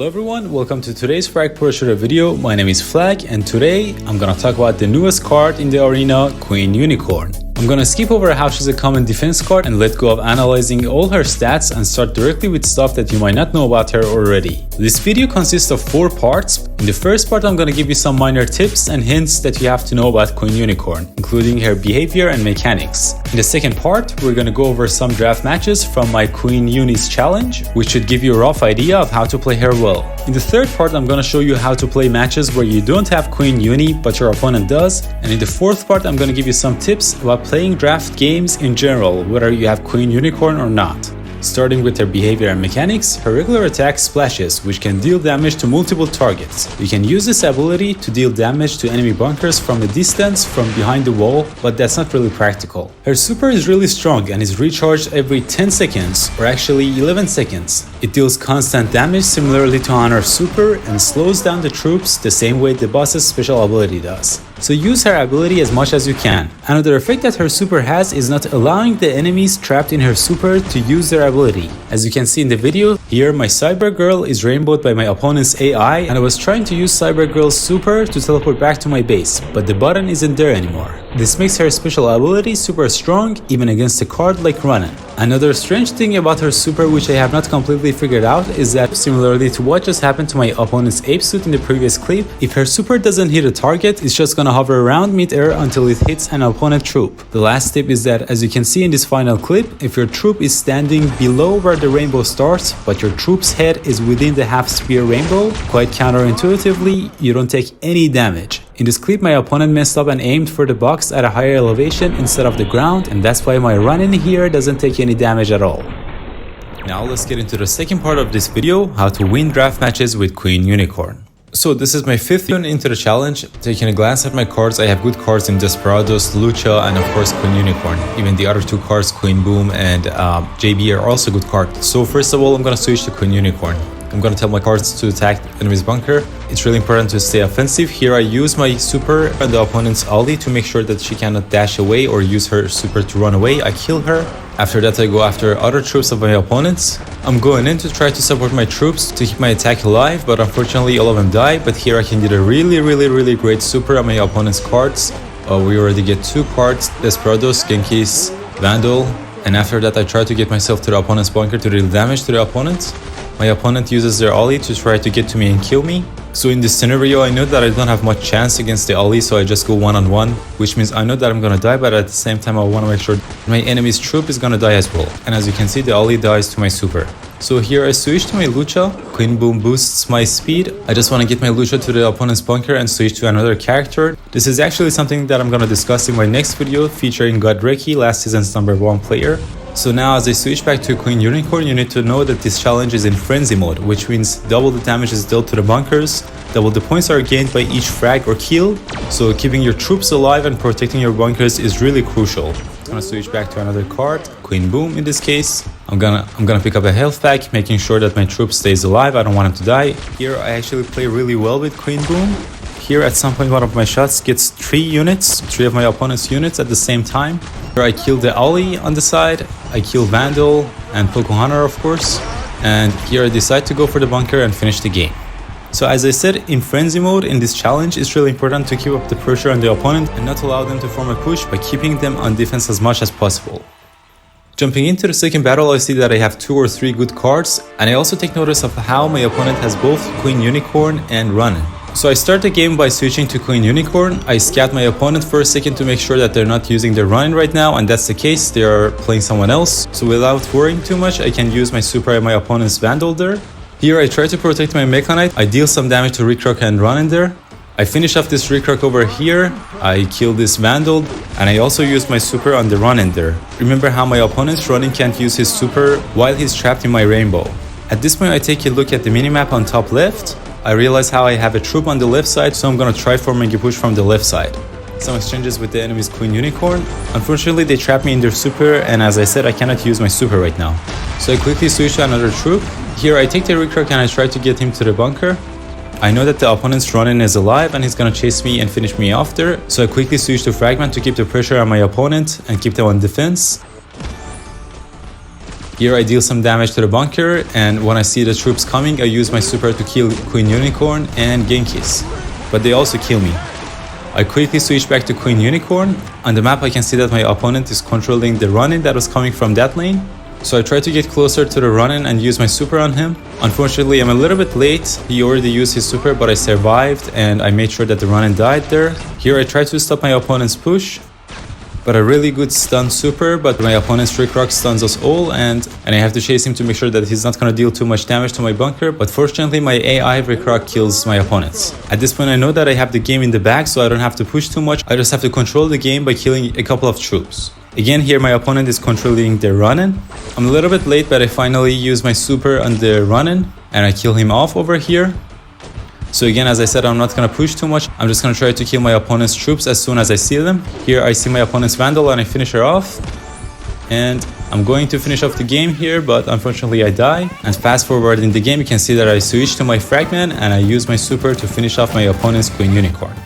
Hello everyone, welcome to today's Frag Pro Shooter video. My name is Flag and today I'm gonna talk about the newest card in the arena, Queen Unicorn. I'm gonna skip over how she's a common defense card and let go of analyzing all her stats and start directly with stuff that you might not know about her already. This video consists of 4 parts. In the first part I'm gonna give you some minor tips and hints that you have to know about Queen Unicorn, including her behavior and mechanics. In the second part, we're gonna go over some draft matches from my Queen Uni's challenge, which should give you a rough idea of how to play her well. In the third part, I'm gonna show you how to play matches where you don't have Queen Uni, but your opponent does. And in the fourth part, I'm gonna give you some tips about playing draft games in general, whether you have Queen Unicorn or not. Starting with her behavior and mechanics, her regular attack splashes, which can deal damage to multiple targets. You can use this ability to deal damage to enemy bunkers from a distance from behind the wall, but that's not really practical. Her super is really strong and is recharged every 10 seconds, or actually 11 seconds. It deals constant damage similarly to Honor's super and slows down the troops the same way the boss's special ability does. So use her ability as much as you can. Another effect that her super has is not allowing the enemies trapped in her super to use their ability. As you can see in the video, here my Cyber Girl is rainbowed by my opponent's AI and I was trying to use Cyber Girl's super to teleport back to my base, but the button isn't there anymore. This makes her special ability super strong even against a card like Running. Another strange thing about her super which I have not completely figured out is that similarly to what just happened to my opponent's ape suit in the previous clip, if her super doesn't hit a target, it's just gonna hover around mid-air until it hits an opponent troop. The last tip is that as you can see in this final clip, if your troop is standing below where the rainbow starts, but your troop's head is within the half sphere rainbow, quite counterintuitively, you don't take any damage. In this clip, my opponent messed up and aimed for the box at a higher elevation instead of the ground, and that's why my run in here doesn't take any damage at all. Now let's get into the second part of this video, how to win draft matches with Queen Unicorn. So this is my 5th run into the challenge. Taking a glance at my cards, I have good cards in Desperados, Lucha, and of course Queen Unicorn. Even the other 2 cards, Queen Boom and JB, are also good cards. So first of all, I'm gonna switch to Queen Unicorn. I'm gonna tell my cards to attack enemy's bunker. It's really important to stay offensive. Here I use my super and the opponent's ollie to make sure that she cannot dash away or use her super to run away. I kill her. After that I go after other troops of my opponents. I'm going in to try to support my troops to keep my attack alive, but unfortunately all of them die. But here I can get a really great super on my opponent's cards. We already get 2 cards, Desperados, Genki's, Vandal. And after that I try to get myself to the opponent's bunker to deal damage to the opponent. My opponent uses their ollie to try to get to me and kill me. So in this scenario, I know that I don't have much chance against the ollie, so I just go one-on-one, which means I know that I'm gonna die, but at the same time I want to make sure my enemy's troop is gonna die as well. And as you can see, the ollie dies to my super. So here I switch to my Lucha. Queen Boom boosts my speed. I just want to get my Lucha to the opponent's bunker and switch to another character. This is actually something that I'm gonna discuss in my next video featuring Godreki, last season's #1 player. So now as I switch back to Queen Unicorn, you need to know that this challenge is in frenzy mode, which means double the damage is dealt to the bunkers, double the points are gained by each frag or kill, so keeping your troops alive and protecting your bunkers is really crucial. I'm gonna switch back to another card, Queen Boom in this case. I'm gonna pick up a health pack, making sure that my troop stays alive, I don't want him to die. Here I actually play really well with Queen Boom. Here at some point one of my shots gets 3 units, 3 of my opponent's units at the same time. Here I kill the ollie on the side, I kill Vandal and Pokuhana of course, and here I decide to go for the bunker and finish the game. So as I said, in frenzy mode in this challenge, it's really important to keep up the pressure on the opponent and not allow them to form a push by keeping them on defense as much as possible. Jumping into the second battle, I see that I have 2 or 3 good cards, and I also take notice of how my opponent has both Queen Unicorn and Running. So I start the game by switching to Queen Unicorn. I scout my opponent for a second to make sure that they're not using their Running right now, and that's the case, they are playing someone else. So without worrying too much, I can use my super and my opponent's Vandal there. Here I try to protect my Mechanite. I deal some damage to Rikrok and Running there. I finish off this Rikrok over here, I kill this Vandal, and I also use my super on the Running there. Remember how my opponent's Running can't use his super while he's trapped in my rainbow. At this point I take a look at the minimap on top left. I realize how I have a troop on the left side, so I'm gonna try forming a push from the left side. Some exchanges with the enemy's Queen Unicorn. Unfortunately, they trap me in their super, and as I said, I cannot use my super right now. So I quickly switch to another troop. Here I take the Rikrok and I try to get him to the bunker. I know that the opponent's Running is alive and he's gonna chase me and finish me off there, so I quickly switch to Fragment to keep the pressure on my opponent and keep them on defense. Here I deal some damage to the bunker, and when I see the troops coming, I use my super to kill Queen Unicorn and Genki's. But they also kill me. I quickly switch back to Queen Unicorn. On the map I can see that my opponent is controlling the run-in that was coming from that lane. So I try to get closer to the run-in and use my super on him. Unfortunately, I'm a little bit late. He already used his super, but I survived and I made sure that the run-in died there. Here I try to stop my opponent's push, but a really good stun super, but my opponent's Trick Rock stuns us all, and I have to chase him to make sure that he's not going to deal too much damage to my bunker, but fortunately my AI Trick Rock kills my opponents. At this point I know that I have the game in the bag, so I don't have to push too much. I just have to control the game by killing a couple of troops. Again, here my opponent is controlling the run-in. I'm a little bit late, but I finally use my super on the run-in and I kill him off over here. So again, as I said, I'm not going to push too much. I'm just going to try to kill my opponent's troops as soon as I see them. Here I see my opponent's Vandal and I finish her off. And I'm going to finish off the game here, but unfortunately I die. And fast forward in the game, you can see that I switch to my Fragman and I use my super to finish off my opponent's Queen Unicorn.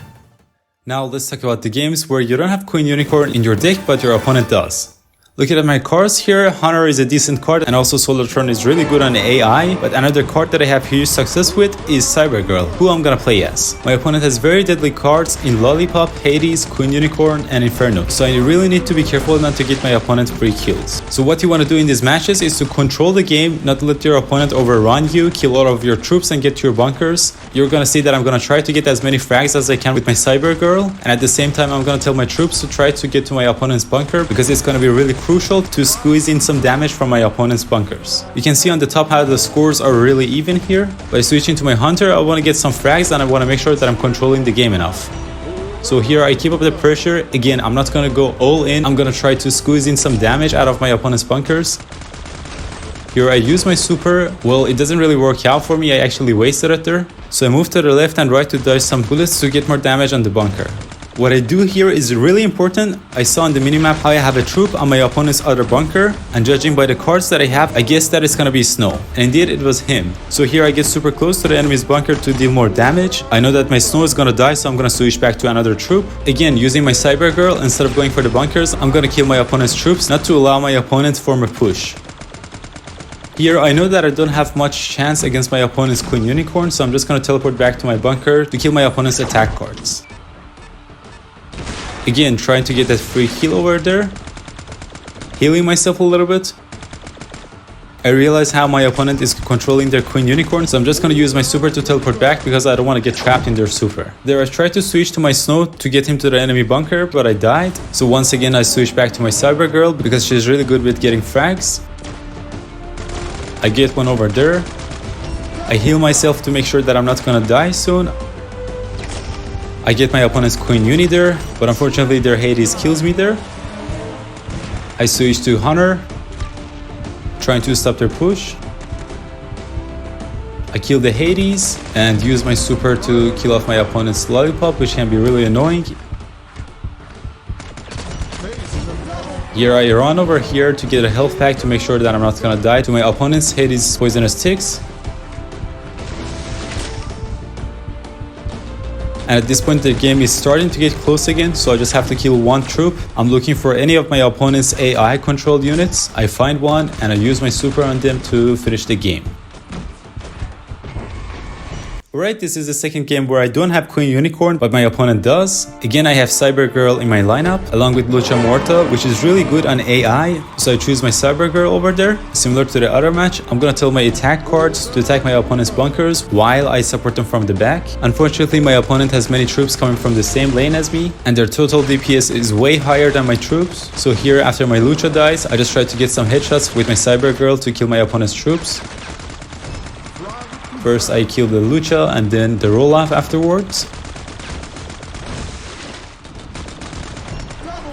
Now let's talk about the games where you don't have Queen Unicorn in your deck, but your opponent does. Looking at my cards here, Hunter is a decent card and also Solartron is really good on AI, but another card that I have huge success with is Cybergirl, who I'm gonna play as. My opponent has very deadly cards in Lollipop, Hades, Queen Unicorn and Inferno, so I really need to be careful not to get my opponent free kills. So what you want to do in these matches is to control the game, not let your opponent overrun you, kill all of your troops and get to your bunkers. You're gonna see that I'm gonna try to get as many frags as I can with my Cybergirl, and at the same time I'm gonna tell my troops to try to get to my opponent's bunker because it's gonna be really crucial to squeeze in some damage from my opponent's bunkers. You can see on the top how the scores are really even here. By switching to my Hunter, I want to get some frags and I want to make sure that I'm controlling the game enough. So here I keep up the pressure. Again, I'm not going to go all in. I'm going to try to squeeze in some damage out of my opponent's bunkers. Here I use my super. Well, it doesn't really work out for me. I actually wasted it there. So I move to the left and right to dodge some bullets to get more damage on the bunker. What I do here is really important. I saw on the minimap how I have a troop on my opponent's other bunker, and judging by the cards that I have, I guess that it's gonna be Snow. And indeed, it was him. So here I get super close to the enemy's bunker to deal more damage. I know that my Snow is gonna die, so I'm gonna switch back to another troop. Again, using my Cybergirl, instead of going for the bunkers, I'm gonna kill my opponent's troops, not to allow my opponent to form a push. Here, I know that I don't have much chance against my opponent's Queen Unicorn, so I'm just gonna teleport back to my bunker to kill my opponent's attack cards. Again, trying to get that free heal over there. Healing myself a little bit. I realize how my opponent is controlling their Queen Unicorn, so I'm just going to use my super to teleport back because I don't want to get trapped in their super. There I tried to switch to my Snow to get him to the enemy bunker, but I died. So once again I switch back to my Cybergirl because she's really good with getting frags. I get one over there. I heal myself to make sure that I'm not going to die soon. I get my opponent's Queen Uni there, but unfortunately their Hades kills me there. I switch to Hunter, trying to stop their push. I kill the Hades and use my super to kill off my opponent's Lollipop, which can be really annoying. Here I run over here to get a health pack to make sure that I'm not gonna die to my opponent's Hades Poisonous Ticks. And at this point the game is starting to get close again, so I just have to kill one troop. I'm looking for any of my opponent's AI controlled units. I find one and I use my super on them to finish the game. Alright, this is the second game where I don't have Queen Unicorn, but my opponent does. Again, I have Cybergirl in my lineup, along with Lucha Morta, which is really good on AI, so I choose my Cybergirl over there. Similar to the other match, I'm gonna tell my attack cards to attack my opponent's bunkers while I support them from the back. Unfortunately, my opponent has many troops coming from the same lane as me, and their total DPS is way higher than my troops. So here, after my Lucha dies, I just try to get some headshots with my Cybergirl to kill my opponent's troops. First I kill the Lucha and then the roll-off afterwards.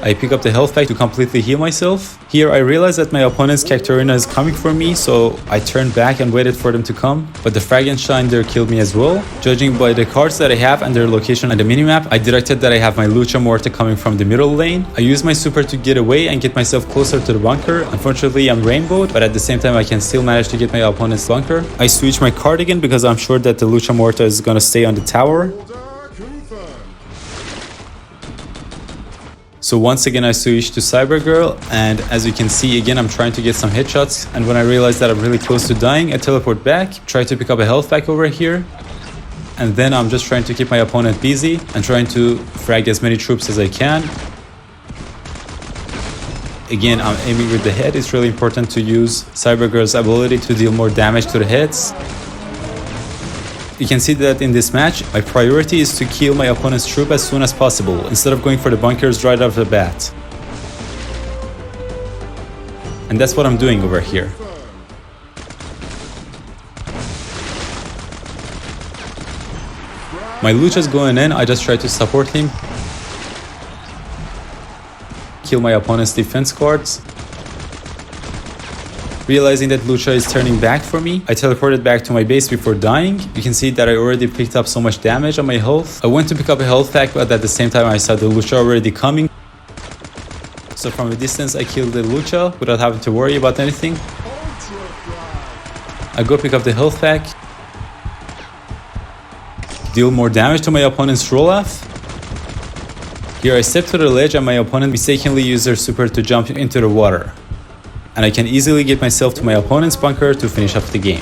I pick up the health pack to completely heal myself. Here I realize that my opponent's Cacturina is coming for me, so I turned back and waited for them to come. But the Frankenstein there killed me as well. Judging by the cards that I have and their location on the minimap, I detected that I have my Lucha Morta coming from the middle lane. I use my super to get away and get myself closer to the bunker. Unfortunately I'm rainbowed, but at the same time I can still manage to get my opponent's bunker. I switch my card again because I'm sure that the Lucha Morta is gonna stay on the tower. So once again I switch to Cyber Girl, and as you can see again I'm trying to get some headshots, and when I realize that I'm really close to dying, I teleport back, try to pick up a health pack over here, and then I'm just trying to keep my opponent busy and trying to frag as many troops as I can. Again, I'm aiming with the head. It's really important to use Cyber Girl's ability to deal more damage to the heads. You can see that in this match, my priority is to kill my opponent's troop as soon as possible, instead of going for the bunkers right off the bat. And that's what I'm doing over here. My Lucha's going in, I just try to support him. Kill my opponent's defense cards. Realizing that Lucha is turning back for me, I teleported back to my base before dying. You can see that I already picked up so much damage on my health. I went to pick up a health pack, but at the same time I saw the Lucha already coming. So from a distance I killed the Lucha without having to worry about anything. I go pick up the health pack. Deal more damage to my opponent's roll-off. Here I step to the ledge and my opponent mistakenly used their super to jump into the water. And I can easily get myself to my opponent's bunker to finish up the game.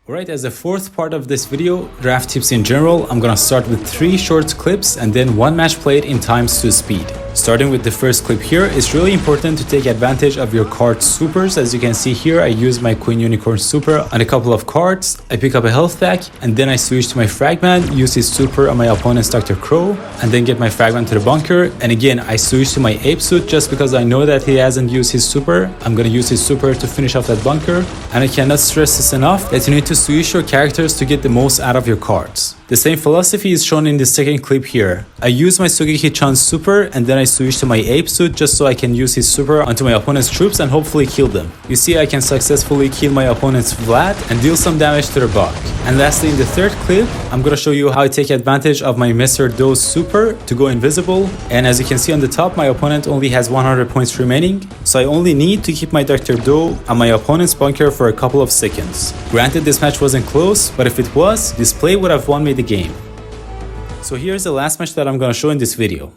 Alright, as the fourth part of this video, draft tips in general, I'm gonna start with 3 short clips and then 1 match played in times 2 speed. Starting with the first clip here, it's really important to take advantage of your card supers. As you can see here, I use my Queen Unicorn super on a couple of cards. I pick up a health pack and then I switch to my Fragman, use his super on my opponent's Dr. Crow, and then get my Fragman to the bunker. And again, I switch to my Ape suit just because I know that he hasn't used his super. I'm gonna use his super to finish off that bunker. And I cannot stress this enough that you need to switch your characters to get the most out of your cards. The same philosophy is shown in the second clip here. I use my Sugeki-chan's super and then I switch to my Ape suit just so I can use his super onto my opponent's troops and hopefully kill them. You see, I can successfully kill my opponent's Vlad and deal some damage to their bug. And lastly, in the third clip, I'm gonna show you how I take advantage of my Mr. Doe's super to go invisible. And as you can see on the top, my opponent only has 100 points remaining, so I only need to keep my Dr. Doe on my opponent's bunker for a couple of seconds. Granted, this match wasn't close, but if it was, this play would have won me the game. So here's the last match that I'm gonna show in this video.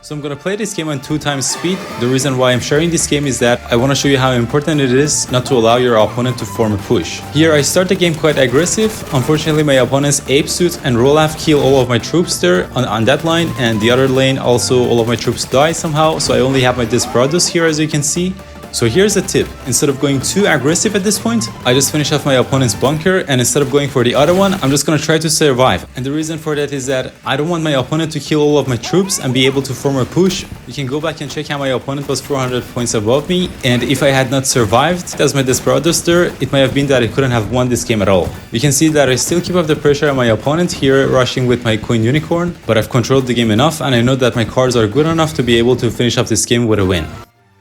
So I'm gonna play this game on 2 times speed. The reason why I'm sharing this game is that I wanna show you how important it is not to allow your opponent to form a push. Here I start the game quite aggressive. Unfortunately, my opponent's Ape suit and Rolaf kill all of my troops there on that line, and the other lane also all of my troops die somehow, so I only have my Desperados here, as you can see. So here's a tip. Instead of going too aggressive at this point, I just finish off my opponent's bunker, and instead of going for the other one, I'm just gonna try to survive. And the reason for that is that I don't want my opponent to kill all of my troops and be able to form a push. You can go back and check how my opponent was 400 points above me, and if I had not survived as my Desperados there, it might have been that I couldn't have won this game at all. You can see that I still keep up the pressure on my opponent here, rushing with my Queen Unicorn, but I've controlled the game enough and I know that my cards are good enough to be able to finish up this game with a win.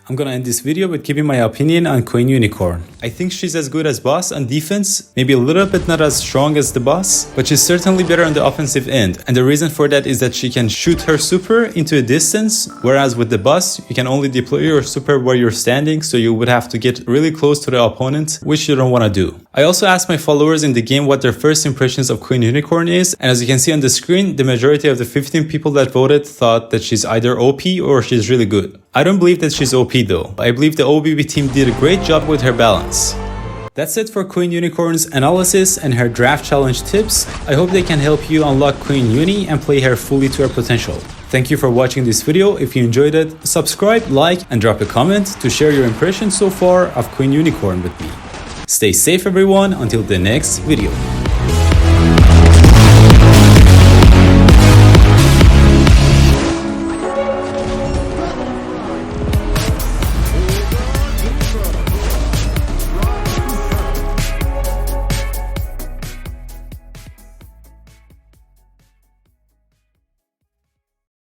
I'm gonna end this video with giving my opinion on Queen Unicorn. I think she's as good as boss on defense, maybe a little bit not as strong as the boss, but she's certainly better on the offensive end. And the reason for that is that she can shoot her super into a distance, whereas with the boss, you can only deploy your super where you're standing, so you would have to get really close to the opponent, which you don't wanna do. I also asked my followers in the game what their first impressions of Queen Unicorn is, and as you can see on the screen, the majority of the 15 people that voted thought that she's either OP or she's really good. I don't believe that she's OP though. I believe the OBB team did a great job with her balance. That's it for Queen Unicorn's analysis and her draft challenge tips. I hope they can help you unlock Queen Uni and play her fully to her potential. Thank you for watching this video. If you enjoyed it, subscribe, like, and drop a comment to share your impressions so far of Queen Unicorn with me. Stay safe everyone, until the next video.